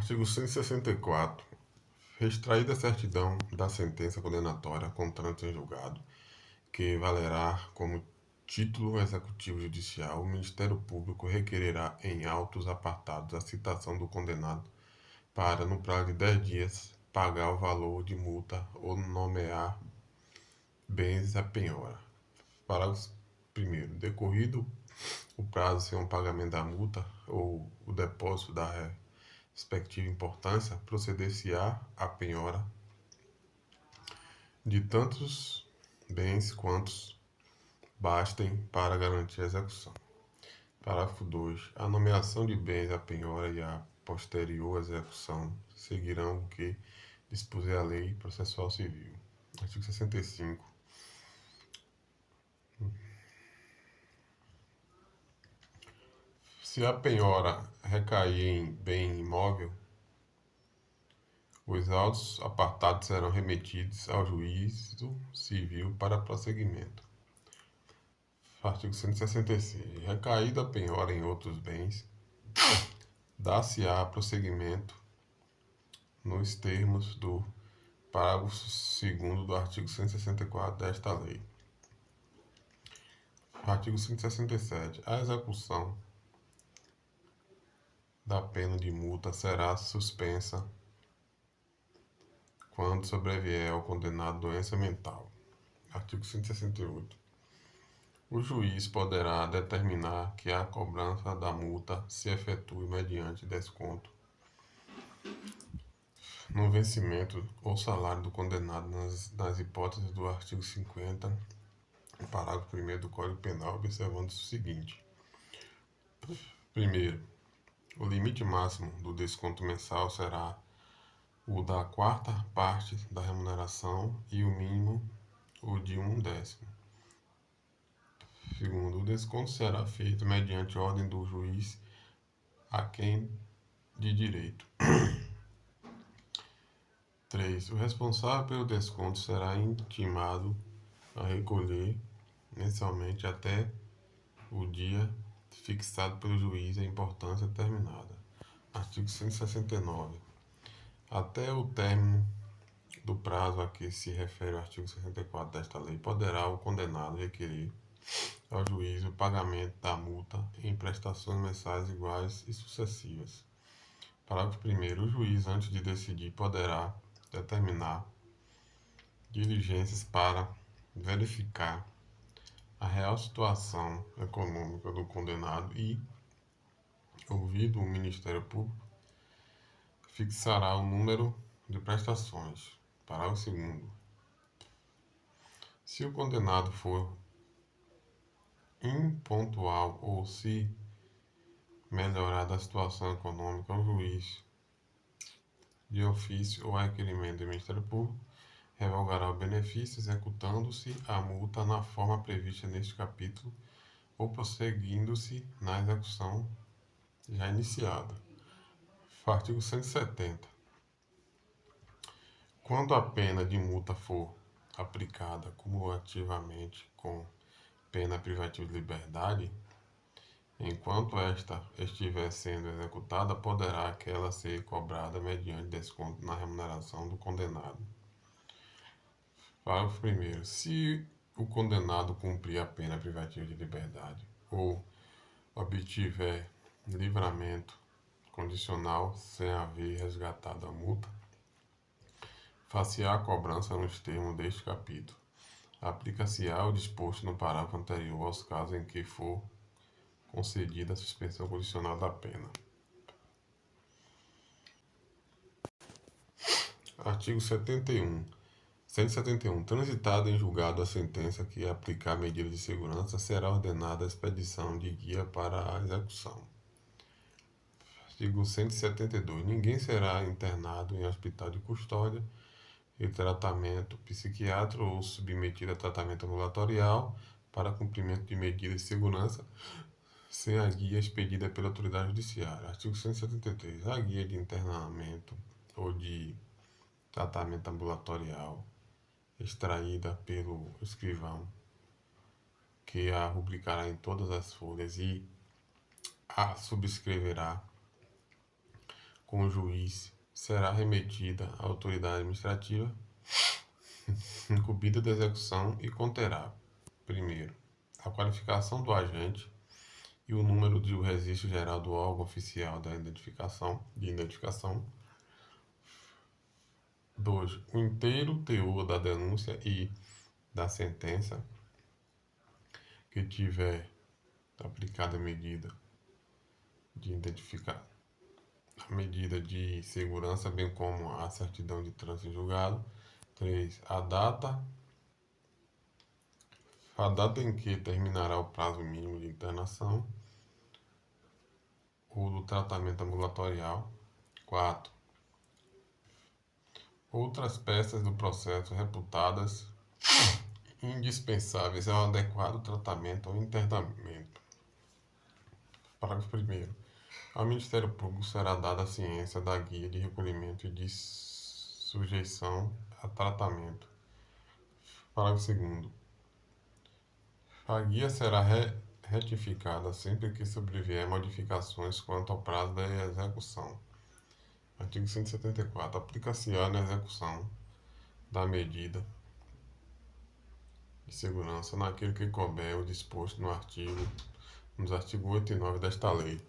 Artigo 164. Extraída a certidão da sentença condenatória com trânsito em julgado, que valerá como título executivo judicial, o Ministério Público requererá em autos apartados a citação do condenado para, no prazo de 10 dias, pagar o valor de multa ou nomear bens à penhora. Parágrafo 1º. Decorrido o prazo sem o pagamento da multa ou o depósito da respectiva importância, proceder-se-á à penhora de tantos bens quantos bastem para garantir a execução. Parágrafo 2. A nomeação de bens à penhora e a posterior execução seguirão o que dispuser a lei processual civil. Artigo 65. Se a penhora recair em bem imóvel, os autos apartados serão remetidos ao juízo civil para prosseguimento. Artigo 166. Recaída a penhora em outros bens, dá-se-á prosseguimento nos termos do parágrafo 2º do artigo 164 desta lei. Artigo 167. A execução da pena de multa será suspensa quando sobrevier ao condenado doença mental. Artigo 168. O juiz poderá determinar que a cobrança da multa se efetue mediante desconto no vencimento ou salário do condenado nas hipóteses do artigo 50, parágrafo 1º do Código Penal, observando-se o seguinte. Primeiro, o limite máximo do desconto mensal será o da quarta parte da remuneração e o mínimo o de 1/10. Segundo, o desconto será feito mediante ordem do juiz a quem de direito. 3. O responsável pelo desconto será intimado a recolher mensalmente até o dia fixado pelo juiz a importância determinada. Artigo 169. Até o término do prazo a que se refere o artigo 64 desta lei, poderá o condenado requerer ao juiz o pagamento da multa em prestações mensais iguais e sucessivas. Parágrafo 1º. O juiz, antes de decidir, poderá determinar diligências para verificar a real situação econômica do condenado e, ouvido o Ministério Público, fixará o número de prestações. Parágrafo 2º. Se o condenado for impontual ou se melhorar a situação econômica, o juiz, de ofício ou a requerimento do Ministério Público, revogará o benefício, executando-se a multa na forma prevista neste capítulo ou prosseguindo-se na execução já iniciada. Artigo 170. Quando a pena de multa for aplicada cumulativamente com pena privativa de liberdade, enquanto esta estiver sendo executada, poderá aquela ser cobrada mediante desconto na remuneração do condenado. Parágrafo 1º. Se o condenado cumprir a pena privativa de liberdade ou obtiver livramento condicional sem haver resgatado a multa, far-se-á a cobrança nos termos deste capítulo. Aplica-se-á o disposto no parágrafo anterior aos casos em que for concedida a suspensão condicional da pena. Artigo 171. Transitada em julgado a sentença que aplicar medida de segurança, será ordenada a expedição de guia para a execução. Artigo 172. Ninguém será internado em hospital de custódia e tratamento psiquiátrico ou submetido a tratamento ambulatorial para cumprimento de medidas de segurança sem a guia expedida pela autoridade judiciária. Artigo 173. A guia de internamento ou de tratamento ambulatorial extraída pelo escrivão, que a rubricará em todas as folhas e a subscreverá com o juiz será remetida à autoridade administrativa incumbida da execução e conterá, primeiro, a qualificação do agente e o número do registro geral do órgão oficial de identificação. 2. O inteiro teor da denúncia e da sentença que tiver aplicada a medida de segurança, bem como a certidão de trânsito em julgado. 3. A data em que terminará o prazo mínimo de internação ou do tratamento ambulatorial. 4. Outras peças do processo reputadas indispensáveis ao adequado tratamento ou internamento. Parágrafo 1º. Ao Ministério Público será dada ciência da guia de recolhimento e de sujeição a tratamento. Parágrafo 2º. A guia será retificada sempre que sobrevier modificações quanto ao prazo da execução. Artigo 174. Aplica-se-á na execução da medida de segurança naquilo que couber o disposto nos artigos 8 e 9 desta lei.